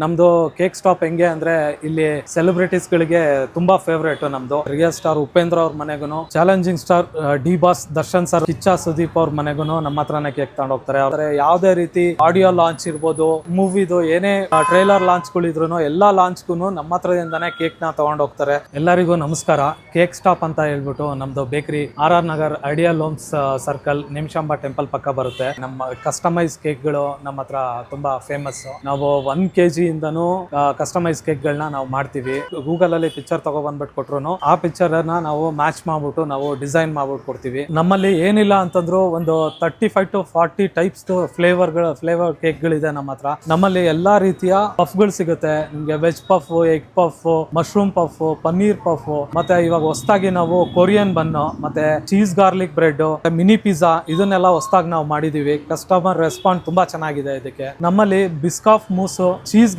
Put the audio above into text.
ನಮ್ದು cake stop ಹೆಂಗೆ ಅಂದ್ರೆ ಇಲ್ಲಿ ಸೆಲೆಬ್ರಿಟೀಸ್ ಗಳಿಗೆ ತುಂಬಾ ಫೇವರೇಟ್. ನಮ್ದು ರಿಯಲ್ ಸ್ಟಾರ್ ಉಪೇಂದ್ರ ಅವ್ರ ಮನೆಗೂ, challenging star D boss Darshan sir, Kichcha Sudeep ಅವ್ರ ಮನೆಗೂ ನಮ್ಮ ಹತ್ರನೇ ಕೇಕ್ ತಗೊಂಡು ಹೋಗ್ತಾರೆ. ಆದ್ರೆ ಯಾವ್ದೇ ರೀತಿ ಆಡಿಯೋ ಲಾಂಚ್ ಇರ್ಬೋದು, ಮೂವಿದು ಏನೇ ಟ್ರೈಲರ್ ಲಾಂಚ್ ಗಳಿದ್ರು ಎಲ್ಲಾ ಲಾಂಚ್ಗೂ ನಮ್ಮ ಹತ್ರದಿಂದಾನೇ ಕೇಕ್ ನ ತಗೊಂಡು ಹೋಗ್ತಾರೆ. ಎಲ್ಲರಿಗೂ ನಮಸ್ಕಾರ. ಕೇಕ್ ಸ್ಟಾಪ್ ಅಂತ ಹೇಳ್ಬಿಟ್ಟು ನಮ್ದು bakery RR Nagar ideal homes circle Nimishamba temple ಪಕ್ಕ ಬರುತ್ತೆ. ನಮ್ಮ ಕಸ್ಟಮೈಸ್ ಕೇಕ್ಗಳು ನಮ್ಮ ಹತ್ರ ತುಂಬಾ ಫೇಮಸ್. ನಾವು 1 kg ಇಂದನೂ ಕಸ್ಟಮೈಸ್ ಕೇಕ್ ಗಳನ್ನ ನಾವು ಮಾಡ್ತೀವಿ. ಗೂಗಲ್ ಅಲ್ಲಿ ಪಿಕ್ಚರ್ ತಗೊಬಂದ್ಬಿಟ್ಟು ಕೊಟ್ರು ಆ ಪಿಕ್ಚರ್ ನಾವು ಮ್ಯಾಚ್ ಮಾಡ್ಬಿಟ್ಟು ನಾವು ಡಿಸೈನ್ ಮಾಡ್ಬಿಟ್ಟು ಕೊಡ್ತೀವಿ. ನಮ್ಮಲ್ಲಿ ಏನಿಲ್ಲ ಅಂತಂದ್ರು ಒಂದು 35 to 40 ಟೈಪ್ಸ್ ಫ್ಲೇವರ್ ಕೇಕ್ ಗಳಿದೆ ನಮ್ಮ ಹತ್ರ. ನಮ್ಮಲ್ಲಿ ಎಲ್ಲಾ ರೀತಿಯ ಪಫ್ ಗಳು ಸಿಗುತ್ತೆ ನಿಮ್ಗೆ. Veg puff, egg puff, mushroom puff, paneer puff, ಮತ್ತೆ ಇವಾಗ ಹೊಸದಾಗಿ ನಾವು ಕೊರಿಯನ್ ಬನ್ನು, ಮತ್ತೆ cheese garlic bread, mini pizza ಇದನ್ನೆಲ್ಲ ಹೊಸದಾಗಿ ನಾವು ಮಾಡಿದೀವಿ. ಕಸ್ಟಮರ್ ರೆಸ್ಪಾನ್ಸ್ ತುಂಬಾ ಚೆನ್ನಾಗಿದೆ ಇದಕ್ಕೆ. ನಮ್ಮಲ್ಲಿ ಬಿಸ್ಕಾಫ್ ಮೂಸು, ಚೀಸ್